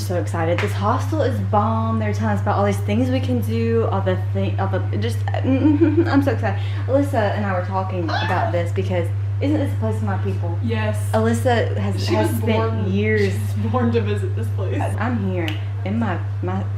So excited. This hostel is bomb. They're telling us about all these things we can do, I'm so excited. Alyssa and I were talking about this because isn't this a place of my people? Yes. Alyssa has spent years. She's born to visit this place. I'm here in my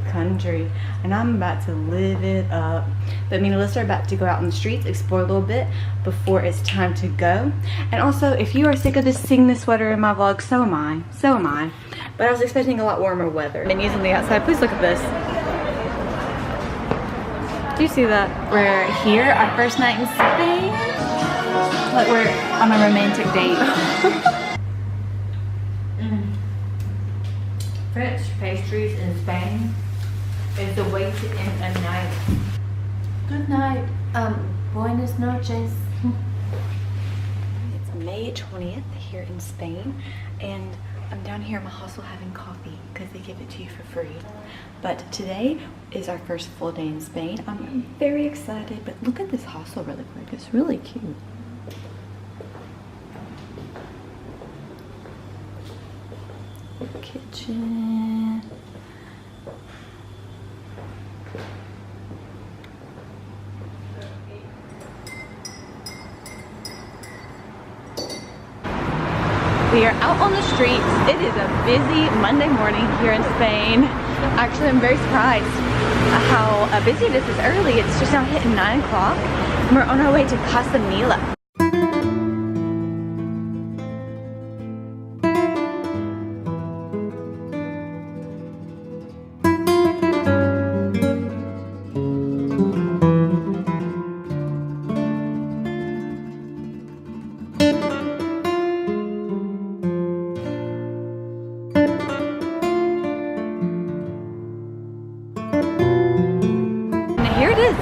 country and I'm about to live it up. But me and Alyssa are about to go out on the streets, explore a little bit before it's time to go. And also, if you are sick of seeing this sweater in my vlog, so am I. So am I. But I was expecting a lot warmer weather. Menus on the outside. Please look at this. Do you see that? We're here, our first night in Spain. Like we're on a romantic date. French pastries in Spain is the way to end a night. Good night. Buenas noches. It's May 20th here in Spain, and I'm down here in my hostel having coffee because they give it to you for free. But today is our first full day in Spain. I'm very excited, but look at this hostel really quick. It's really cute. Kitchen. We are out on the streets. It is a busy Monday morning here in Spain. Actually, I'm very surprised how busy it is this early. It's just now hitting 9 o'clock. We're on our way to Casa Mila. Here it is.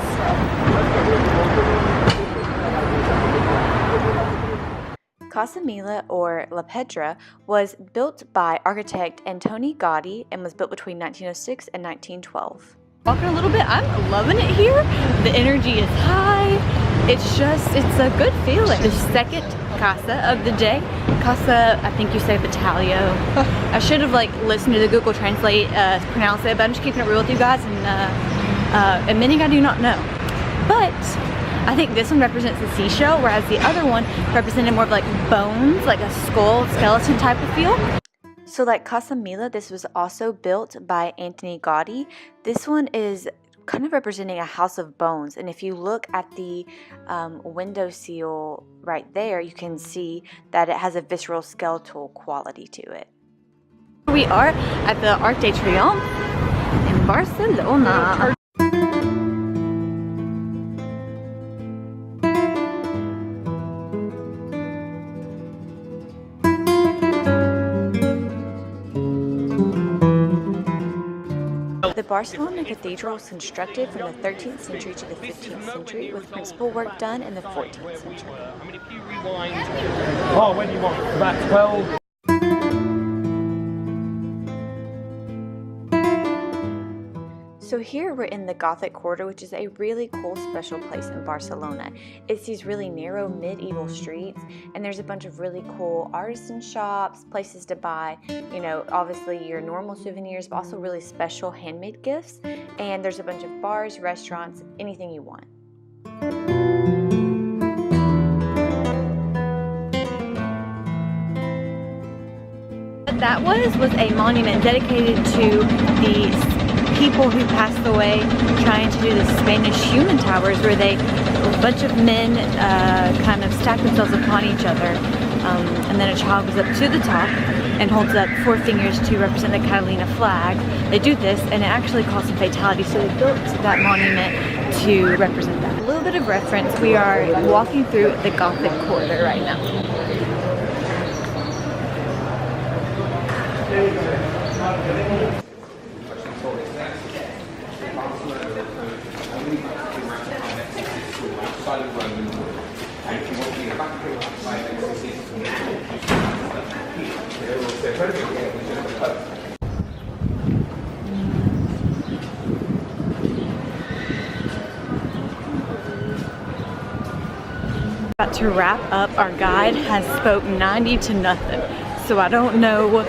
Casa Mila, or La Pedra, was built by architect Antoni Gaudí and was built between 1906 and 1912. Walking a little bit, I'm loving it here. The energy is high. It's a good feeling. The second casa of the day. Casa, I think you say Batllo. I should have listened to the Google Translate pronounce it, but I'm just keeping it real with you guys and admitting I do not know. But I think this one represents the seashell, whereas the other one represented more of bones, like a skull, skeleton type of feel. So like Casa Mila, this was also built by Antoni Gaudí. This one is kind of representing a house of bones, and if you look at the window seal right there, you can see that it has a visceral skeletal quality to it. We are at the Arc de Triomphe in Barcelona. The Barcelona Cathedral was constructed from the 13th century to the 15th century, with principal work done in the 14th century. I mean, if you rewind... Oh, when you want about 12... So here we're in the Gothic Quarter, which is a really cool special place in Barcelona. It's these really narrow medieval streets, and there's a bunch of really cool artisan shops, places to buy, you know, obviously your normal souvenirs, but also really special handmade gifts. And there's a bunch of bars, restaurants, anything you want. What that was a monument dedicated to the people who passed away trying to do the Spanish human towers, where a bunch of men kind of stack themselves upon each other, and then a child goes up to the top and holds up 4 fingers to represent the Catalina flag. They do this and it actually caused some fatalities, so they built that monument to represent that. Liv little bit of reference, we are walking through the Gothic Quarter right now. About to wrap up. Our guide has spoke 90 to nothing, so I don't know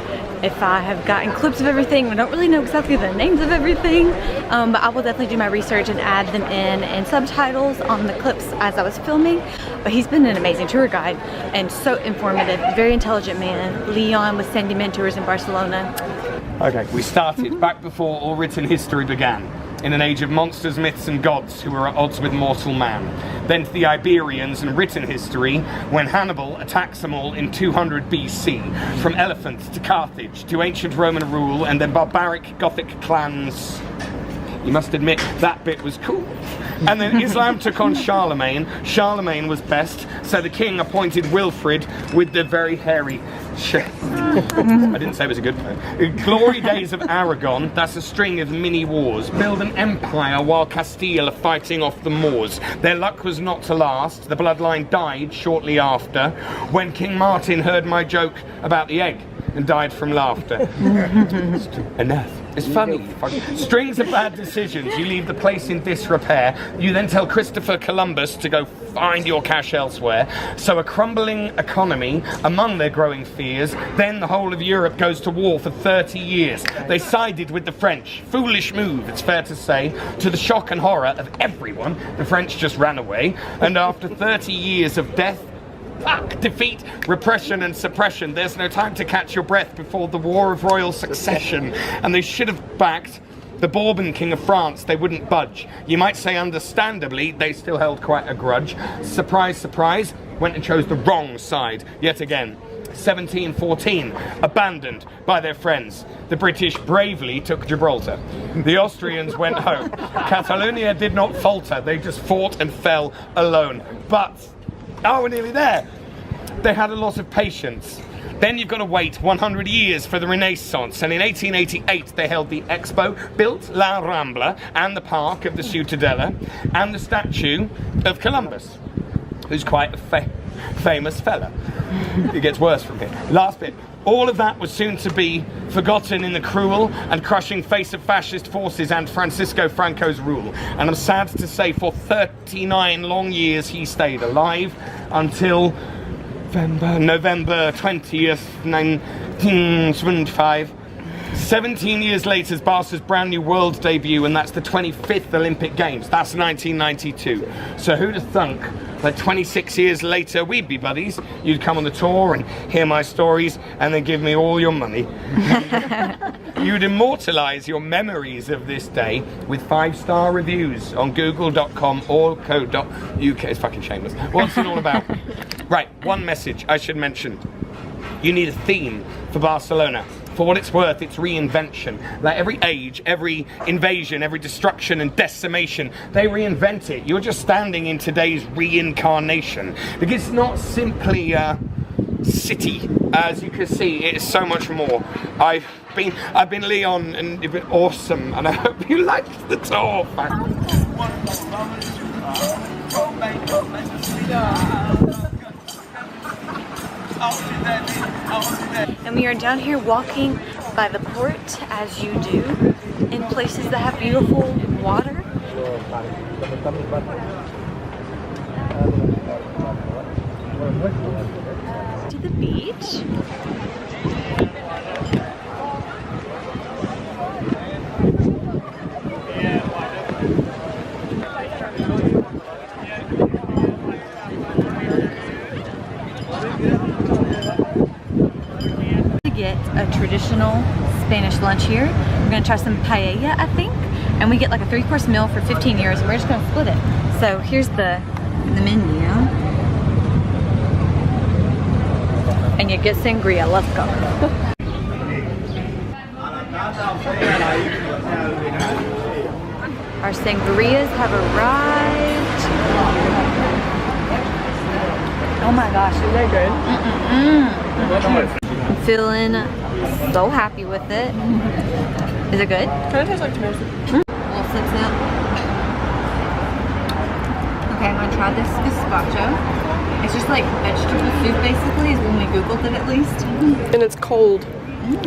if I have gotten clips of everything. I don't really know exactly the names of everything, but I will definitely do my research and add them in subtitles on the clips as I was filming. But he's been an amazing tour guide and so informative, very intelligent man. Leon was sending him tours in Barcelona. Okay, we started back before all written history began, in an age of monsters, myths and gods who were at odds with mortal man. Then to the Iberians and written history, when Hannibal attacks them all in 200 BC, from elephants to Carthage to ancient Roman rule and then barbaric Gothic clans. You must admit, that bit was cool. And then Islam took on Charlemagne. Charlemagne was best, so the king appointed Wilfrid with the very hairy I didn't say it was a good poem. Glory days of Aragon, that's a string of mini wars. Build an empire while Castile are fighting off the Moors. Their luck was not to last. The bloodline died shortly after, when King Martin heard my joke about the egg and died from laughter. Enough. It's funny. Strings of bad decisions. You leave the place in disrepair. You then tell Christopher Columbus to go find your cash elsewhere. So a crumbling economy among their growing fears. Then the whole of Europe goes to war for 30 years. They sided with the French. Foolish move, it's fair to say. To the shock and horror of everyone, the French just ran away. And after 30 years of death, defeat, repression and suppression, there's no time to catch your breath before the War of Royal Succession. And they should have backed the Bourbon King of France. They wouldn't budge. You might say understandably, they still held quite a grudge. Surprise, surprise, went and chose the wrong side yet again. 1714, abandoned by their friends. The British bravely took Gibraltar. The Austrians went home. Catalonia did not falter. They just fought and fell alone. But we're nearly there. They had a lot of patience. Then you've got to wait 100 years for the Renaissance, and in 1888 they held the Expo, built La Rambla and the Park of the Ciutadella, and the statue of Columbus, who's quite a famous fella. It gets worse from here. Last bit. All of that was soon to be forgotten in the cruel and crushing face of fascist forces and Francisco Franco's rule. And I'm sad to say for 39 long years he stayed alive until November 20th, 1975. 17 years later is Barca's brand new world debut, and that's the 25th Olympic Games. That's 1992. So who'd have thunk that 26 years later we'd be buddies? You'd come on the tour and hear my stories and then give me all your money. You'd immortalize your memories of this day with 5-star reviews on google.com or co.uk. It's fucking shameless. What's it all about? Right, one message I should mention. You need a theme for Barcelona. For what it's worth, it's reinvention. Like every age, every invasion, every destruction and decimation, they reinvent it. You're just standing in today's reincarnation. Because it's not simply a city. As you can see, it is so much more. I've been Leon, and you've been awesome, and I hope you liked the tour. And we are down here walking by the port, as you do, in places that have beautiful water. To the beach. Get a traditional Spanish lunch here. We're gonna try some paella, I think, and we get like a 3-course meal for 15 euros, and we're just gonna split it. So here's the menu, and you get sangria. Let's go. Our sangrias have arrived. Oh my gosh. Isn't that good? I'm feeling so happy with it. Is it good? Kind of tastes like tomato soup. Little flip snap. Okay, I'm gonna try this gazpacho. It's just like vegetable soup basically, is when we Googled it at least. And it's cold.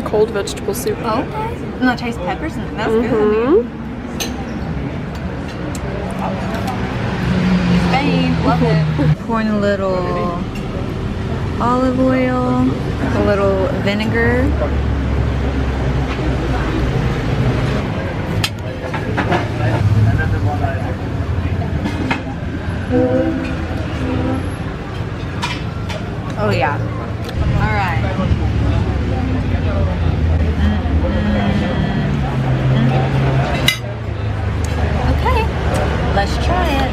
Cold vegetable soup. Oh, okay. And I taste peppers and that's good. Spain, love it. Pouring a little olive oil, a little vinegar. Oh yeah. All right. Okay, let's try it.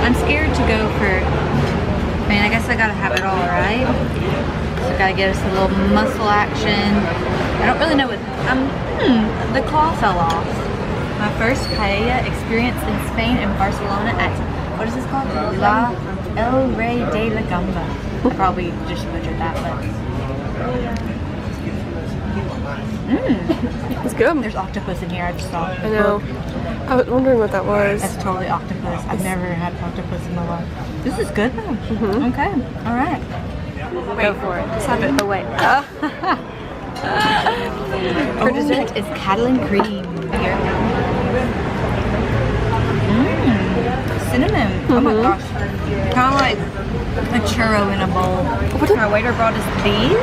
I'm scared to go for, I mean, I guess I gotta have it all, right? So gotta get us a little muscle action. I don't really know what, the claw fell off. My first paella experience in Spain and Barcelona at, what is this called? La El Rey de la Gamba. I probably just butchered that, but. It's good. There's octopus in here, I just saw. I know. I was wondering what that was. That's totally octopus. I've never had octopus in my life. This is good though. Okay, all right. Go for it. Just have it. Oh wait. For dessert is Catalan cream. Here. Cinnamon. Oh my gosh. Kind of like a churro in a bowl. Our waiter brought us these.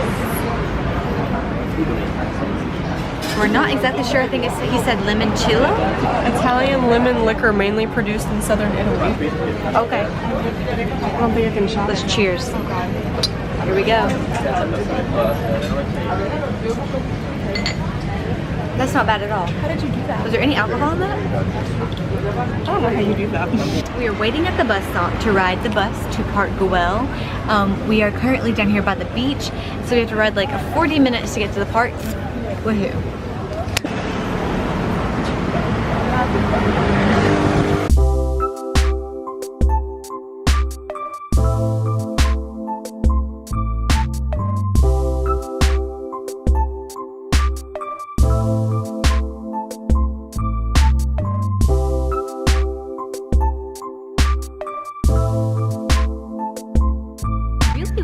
We're not exactly sure. I think he said limoncello. Italian lemon liquor mainly produced in southern Italy. Okay. I don't think I can shop. Let's cheers. Here we go. That's not bad at all. How did you do that? Was there any alcohol in that? I don't know how you do that. We are waiting at the bus stop to ride the bus to Park Guell. We are currently down here by the beach, so we have to ride like 40 minutes to get to the park. Woohoo.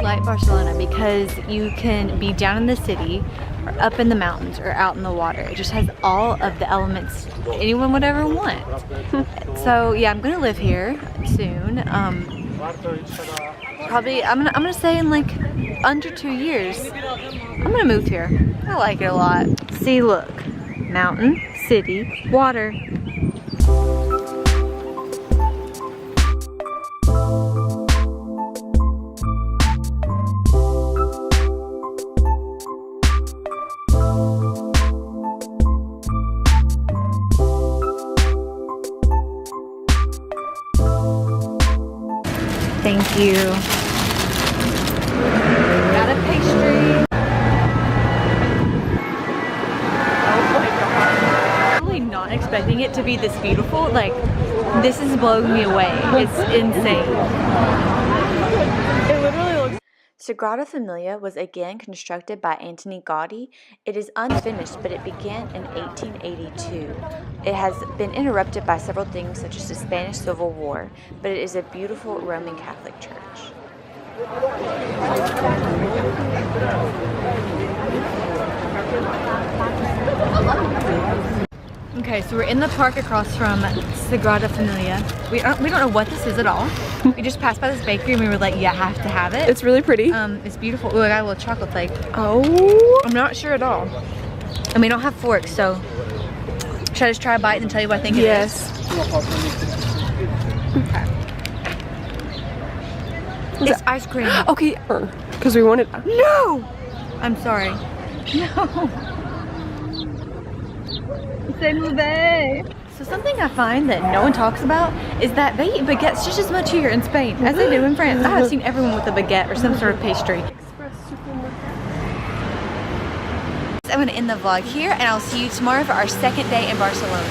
Like Barcelona because you can be down in the city or up in the mountains or out in the water. It just has all of the elements anyone would ever want. So yeah, I'm gonna live here soon. Probably I'm gonna say in like under 2 years I'm gonna move here. I like it a lot. See, look, mountain, city, water. Thank you. Got a pastry. I'm really not expecting it to be this beautiful. Like, this is blowing me away. It's insane. It literally looks. Sagrada Familia was again constructed by Antoni Gaudí. It is unfinished, but it began in 1882. It has been interrupted by several things such as the Spanish Civil War, but it is a beautiful Roman Catholic church. Okay, so we're in the park across from Sagrada Familia. We don't know what this is at all. We just passed by this bakery and we were like, yeah, I have to have it. It's really pretty. It's beautiful. Ooh, I got a little chocolate flake. Oh. I'm not sure at all. And we don't have forks, so should I just try a bite and tell you what I think it is? Yes. It's ice cream. Okay, because we wanted. No! I'm sorry. No. C'est mauvais. So something I find that no one talks about is that they eat baguettes just as much here in Spain as they do in France. I have seen everyone with a baguette or some sort of pastry. I'm going to end the vlog here and I'll see you tomorrow for our second day in Barcelona.